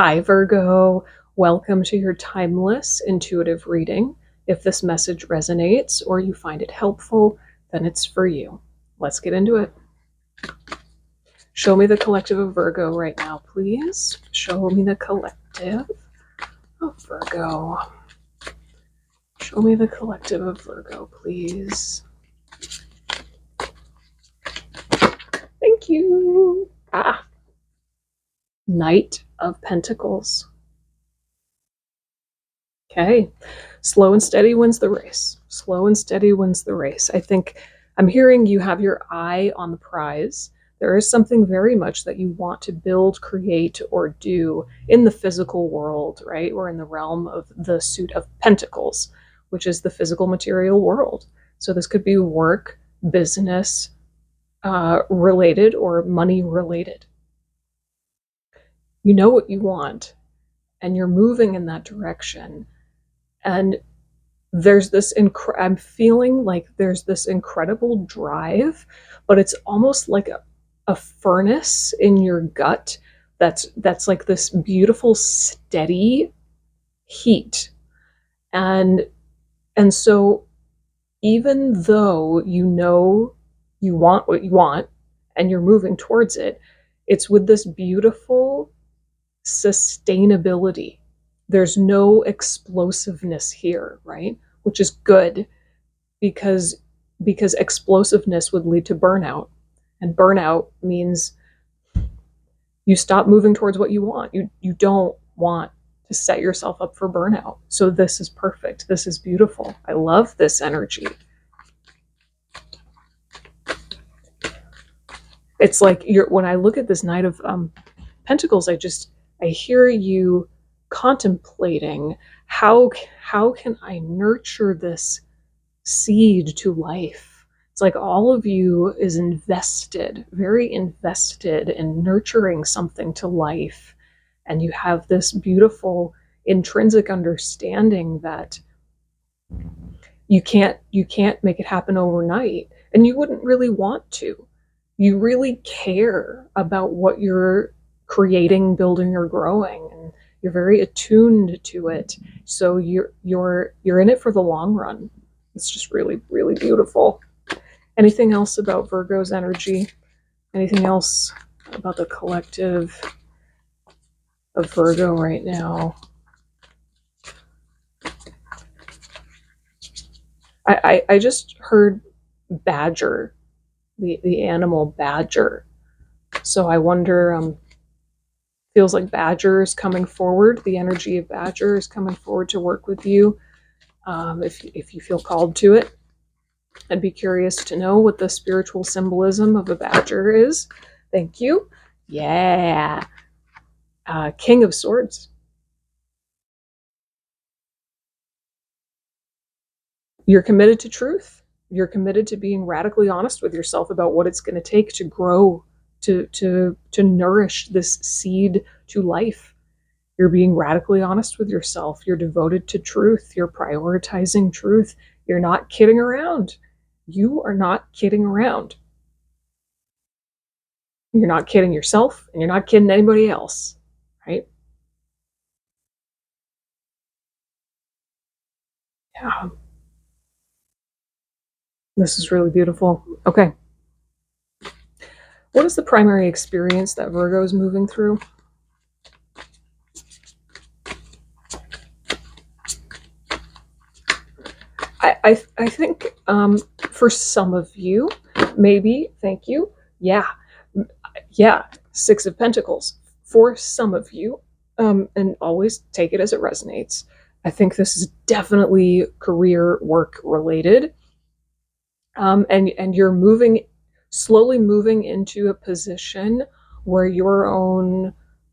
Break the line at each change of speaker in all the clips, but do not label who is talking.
Hi, Virgo. Welcome to your timeless intuitive reading. If this message resonates or you find it helpful, then it's for you. Let's get into it. Show me the collective of Virgo right now, please. Show me the collective of Virgo. Show me the collective of Virgo, please. Thank you. Knight of Pentacles. Okay. Slow and steady wins the race. Slow and steady wins the race. I think I'm hearing you have your eye on the prize. There is something very much that you want to build, create, or do in the physical world, right? Or in the realm of the suit of pentacles, which is the physical material world. So this could be work, business related, or money related. You know what you want, and you're moving in that direction. And there's this I'm feeling like there's this incredible drive, but it's almost like a furnace in your gut that's like this beautiful steady heat. And so even though you know you want what you want and you're moving towards it, it's with this beautiful sustainability. There's no explosiveness here, right? Which is good because explosiveness would lead to burnout. And burnout means you stop moving towards what you want. You don't want to set yourself up for burnout. So this is perfect. This is beautiful. I love this energy. It's like when I look at this Knight of Pentacles, I hear you contemplating how can I nurture this seed to life. It's like all of you is invested, very invested in nurturing something to life, and you have this beautiful intrinsic understanding that you can't make it happen overnight, and you wouldn't really want to. You really care about what you're creating, building, or growing, and you're very attuned to it. So you're in it for the long run. It's just really, really beautiful. Anything else about Virgo's energy? Anything else about the collective of Virgo right now? I just heard badger, the animal badger. So I wonder, feels like badger is coming forward. The energy of badger is coming forward to work with you. If you feel called to it. I'd be curious to know what the spiritual symbolism of a badger is. Thank you. Yeah. King of Swords. You're committed to truth. You're committed to being radically honest with yourself about what it's going to take to grow, to nourish this seed to life. You're being radically honest with yourself. You're devoted to truth. You're prioritizing truth. You're not kidding around. You are not kidding around. You're not kidding yourself, and you're not kidding anybody else, right? Yeah. This is really beautiful. Okay. What is the primary experience that Virgo is moving through? I think for some of you, maybe, thank you. Yeah. Six of Pentacles. For some of you, and always take it as it resonates. I think this is definitely career work related. And you're slowly moving into a position where your own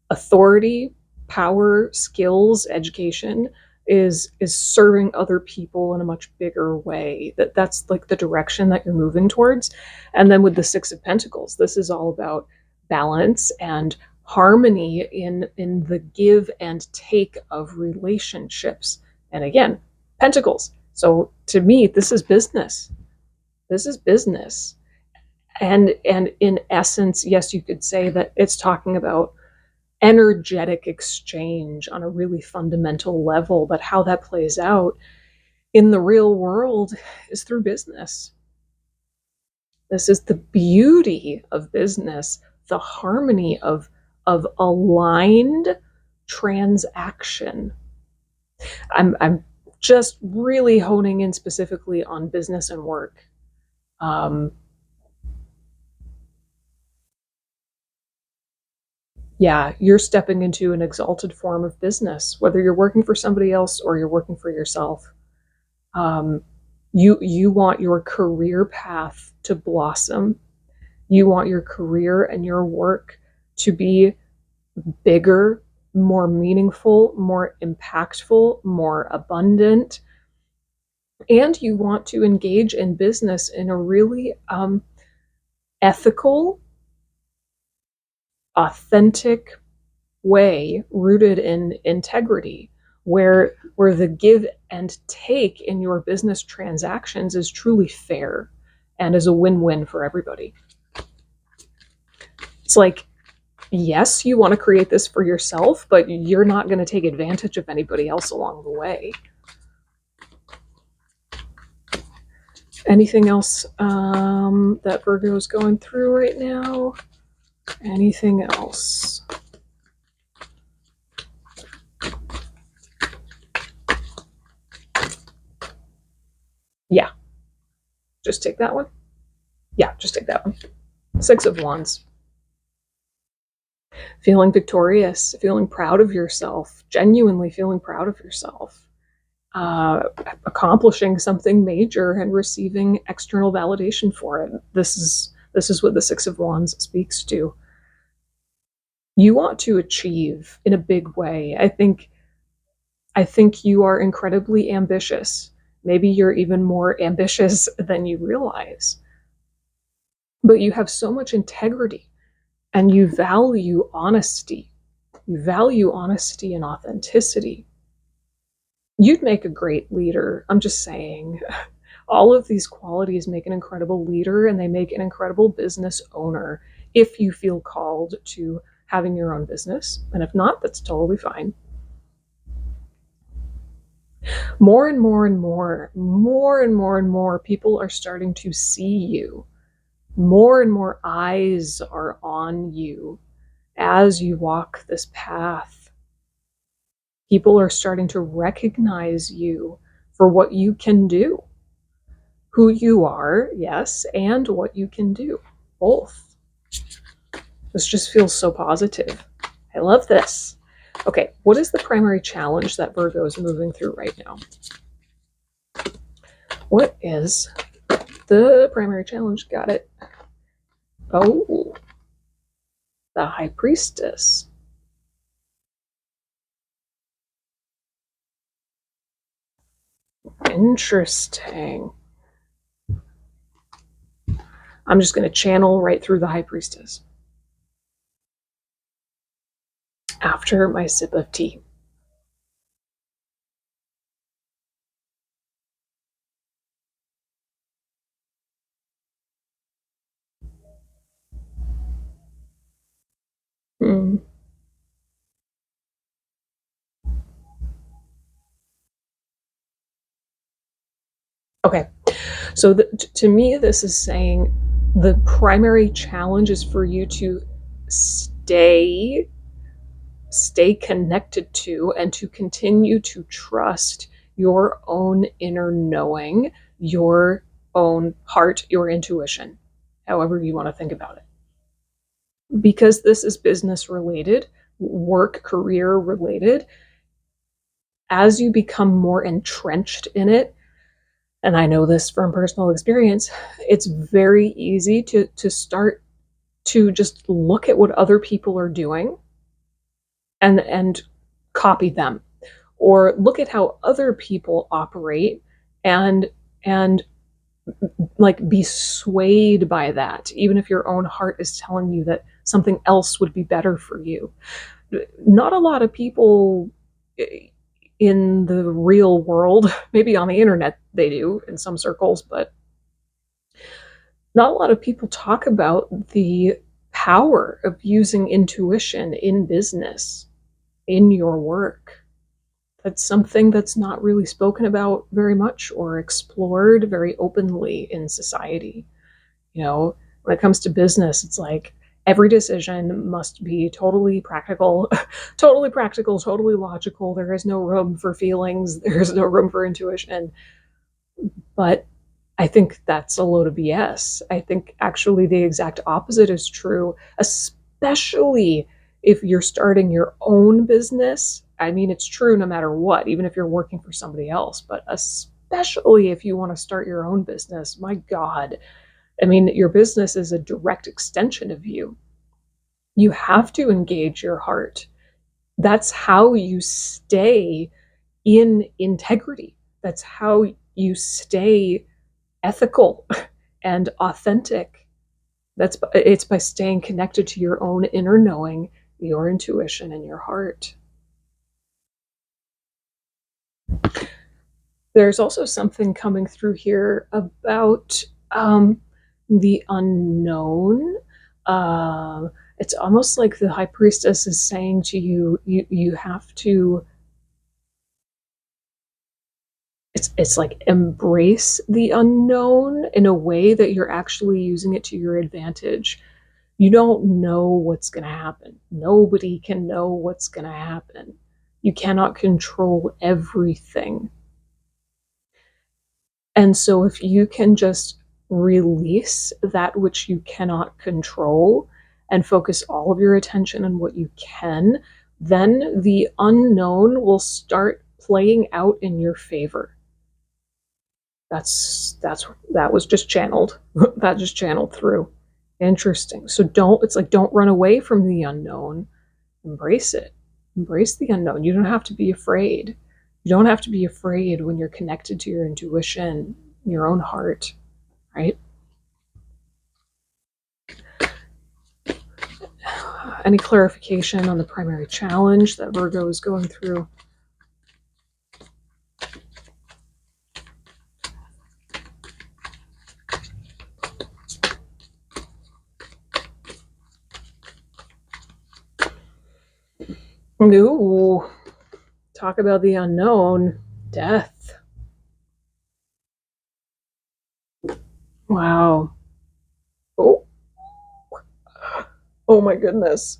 authority, power, skills, education is serving other people in a much bigger way. That's like the direction that you're moving towards. And then with the Six of Pentacles, this is all about balance and harmony in the give and take of relationships. And again, Pentacles. So to me, this is business. This is business. And in essence, yes, you could say that it's talking about energetic exchange on a really fundamental level, but how that plays out in the real world is through business. This is the beauty of business, the harmony of aligned transaction. I'm just really honing in specifically on business and work. Um, yeah, you're stepping into an exalted form of business, whether you're working for somebody else or you're working for yourself. Um, you want your career path to blossom. You want your career and your work to be bigger, more meaningful, more impactful, more abundant. And you want to engage in business in a really ethical, authentic way rooted in integrity, where the give and take in your business transactions is truly fair and is a win-win for everybody. It's like, yes, you want to create this for yourself, but you're not going to take advantage of anybody else along the way. Anything else that Virgo is going through right now? Anything else? Yeah. Just take that one? Yeah, just take that one. 6 of Wands. Feeling victorious, feeling proud of yourself, genuinely feeling proud of yourself, accomplishing something major and receiving external validation for it. This is what the 6 of Wands speaks to. You want to achieve in a big way. I think you are incredibly ambitious. Maybe you're even more ambitious than you realize. But you have so much integrity and you value honesty. You value honesty and authenticity. You'd make a great leader. I'm just saying. All of these qualities make an incredible leader and they make an incredible business owner if you feel called to having your own business. And if not, that's totally fine. More and more and more, more and more and more people are starting to see you. More and more eyes are on you as you walk this path. People are starting to recognize you for what you can do, who you are, yes, and what you can do, both. This just feels so positive. I love this. Okay, what is the primary challenge that Virgo is moving through right now? What is the primary challenge? Got it. Oh, the High Priestess. Interesting. I'm just going to channel right through the High Priestess after my sip of tea. Mm. Okay, so to me, this is saying the primary challenge is for you to stay connected to and to continue to trust your own inner knowing, your own heart, your intuition, however you want to think about it. Because this is business related, work, career related, as you become more entrenched in it, and I know this from personal experience, it's very easy to start to just look at what other people are doing and copy them, or look at how other people operate and like be swayed by that, even if your own heart is telling you that something else would be better for you. Not a lot of people in the real world, maybe on the internet they do in some circles, but not a lot of people talk about the power of using intuition in business, in your work. That's something that's not really spoken about very much or explored very openly in society. You know, when it comes to business, it's like every decision must be totally practical, totally practical, totally logical. There is no room for feelings, there's no room for intuition. But I think that's a load of BS. I think actually the exact opposite is true, especially if you're starting your own business. I mean, it's true no matter what, even if you're working for somebody else, but especially if you want to start your own business. My God. I mean, your business is a direct extension of you. You have to engage your heart. That's how you stay in integrity. That's how you stay ethical and authentic. It's by staying connected to your own inner knowing, your intuition, and your heart. There's also something coming through here about the unknown. It's almost like the high priestess is saying to you, you have to. It's like embrace the unknown in a way that you're actually using it to your advantage. You don't know what's going to happen. Nobody can know what's going to happen. You cannot control everything. And so if you can just release that which you cannot control and focus all of your attention on what you can, then the unknown will start playing out in your favor. That was just channeled. That just channeled through. Interesting. So don't run away from the unknown. Embrace it. Embrace the unknown. You don't have to be afraid. You don't have to be afraid when you're connected to your intuition, your own heart, right? Any clarification on the primary challenge that Virgo is going through? Ooh, talk about the unknown. Death. Wow. Oh. Oh my goodness.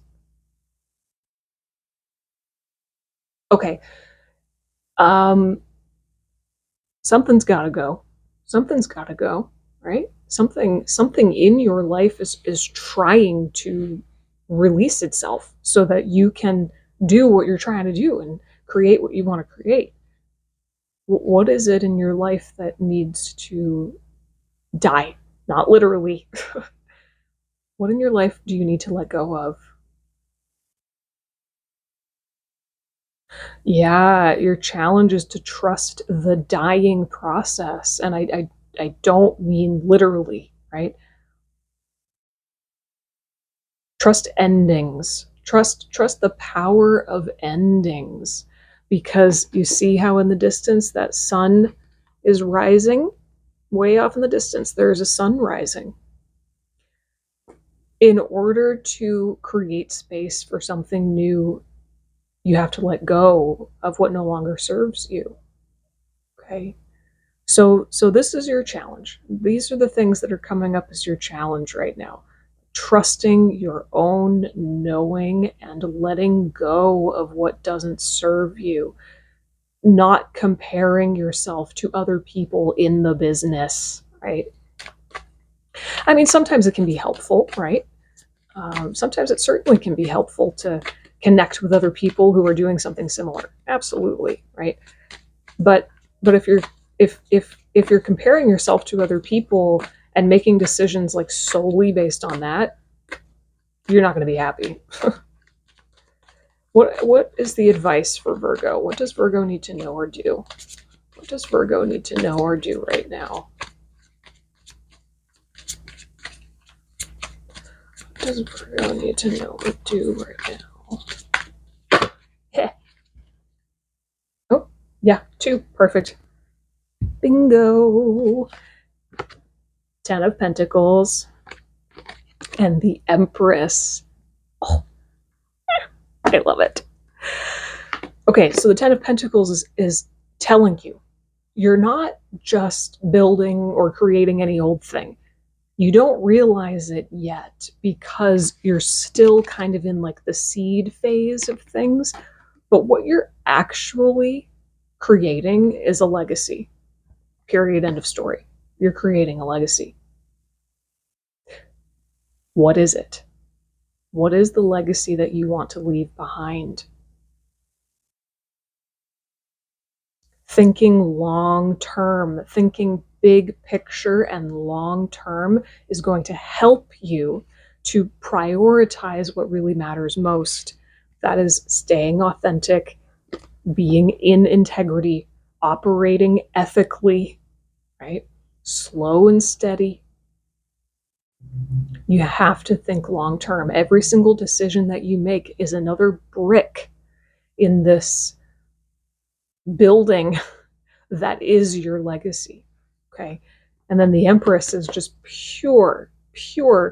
Okay. Um, something's gotta go. Something's gotta go, right? Something in your life is trying to release itself so that you can do what you're trying to do and create what you want to create. What is it in your life that needs to die? Not literally. What in your life do you need to let go of? Yeah, your challenge is to trust the dying process. And I don't mean literally, right? Trust endings. Trust the power of endings. Because you see how in the distance that sun is rising? Way off in the distance, there's a sun rising. In order to create space for something new, you have to let go of what no longer serves you. Okay? So this is your challenge. These are the things that are coming up as your challenge right now. Trusting your own knowing and letting go of what doesn't serve you. Not comparing yourself to other people in the business, right? I mean, sometimes it can be helpful, right? Sometimes it certainly can be helpful to connect with other people who are doing something similar. Absolutely, right? But if you're comparing yourself to other people and making decisions like solely based on that, you're not going to be happy. What is the advice for Virgo? What does Virgo need to know or do? What does Virgo need to know or do right now? What does Virgo need to know or do right now? Heh. Oh, yeah, 2. Perfect. Bingo. 10 of Pentacles. And the Empress. Oh, I love it. Okay, so the Ten of Pentacles is telling you you're not just building or creating any old thing. You don't realize it yet because you're still kind of in like the seed phase of things. But what you're actually creating is a legacy. Period. End of story. You're creating a legacy. What is it? What is the legacy that you want to leave behind? Thinking long term, thinking big picture and long term is going to help you to prioritize what really matters most. That is staying authentic, being in integrity, operating ethically, right? Slow and steady. You have to think long term. Every single decision that you make is another brick in this building that is your legacy. Okay. And then the Empress is just pure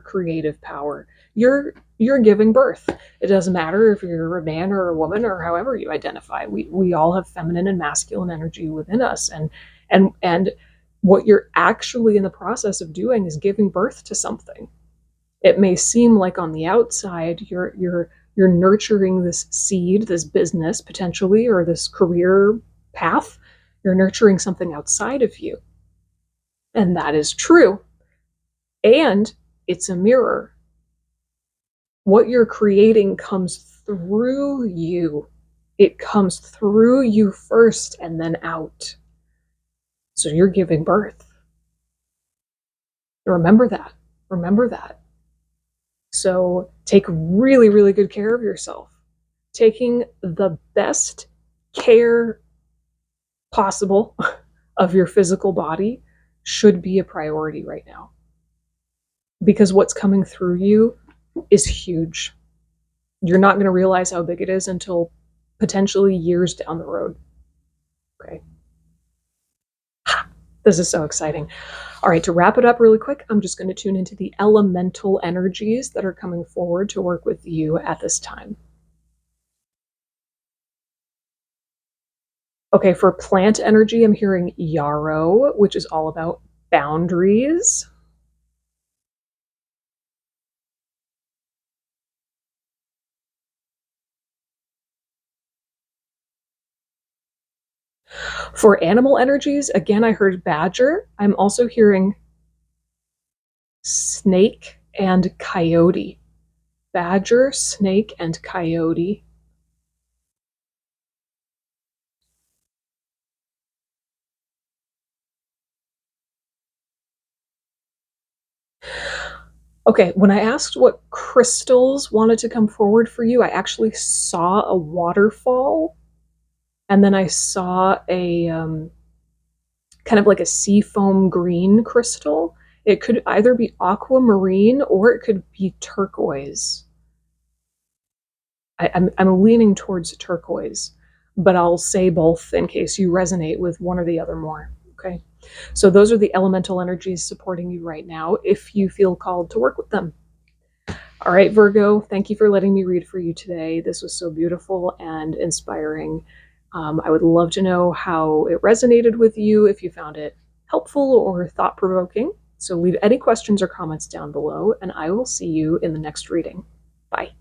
creative power. You're giving birth. It doesn't matter if you're a man or a woman or however you identify. We all have feminine and masculine energy within us. And what you're actually in the process of doing is giving birth to something. It may seem like on the outside you're nurturing this seed, this business potentially, or this career path. You're nurturing something outside of you. And that is true. And it's a mirror. What you're creating comes through you. It comes through you first and then out. So you're giving birth. Remember that. Remember that. So take really, really good care of yourself. Taking the best care possible of your physical body should be a priority right now. Because what's coming through you is huge. You're not going to realize how big it is until potentially years down the road. Okay. This is so exciting. All right, to wrap it up really quick, I'm just going to tune into the elemental energies that are coming forward to work with you at this time. Okay, for plant energy, I'm hearing yarrow, which is all about boundaries. For animal energies, again, I heard badger. I'm also hearing snake and coyote. Badger, snake, and coyote. Okay, when I asked what crystals wanted to come forward for you, I actually saw a waterfall, and then I saw a kind of like a seafoam green crystal. It could either be aquamarine or it could be turquoise. I'm leaning towards turquoise, but I'll say both in case you resonate with one or the other more. Okay. So those are the elemental energies supporting you right now if you feel called to work with them. All right, Virgo, thank you for letting me read for you today. This was so beautiful and inspiring. I would love to know how it resonated with you, if you found it helpful or thought-provoking. So leave any questions or comments down below, and I will see you in the next reading. Bye.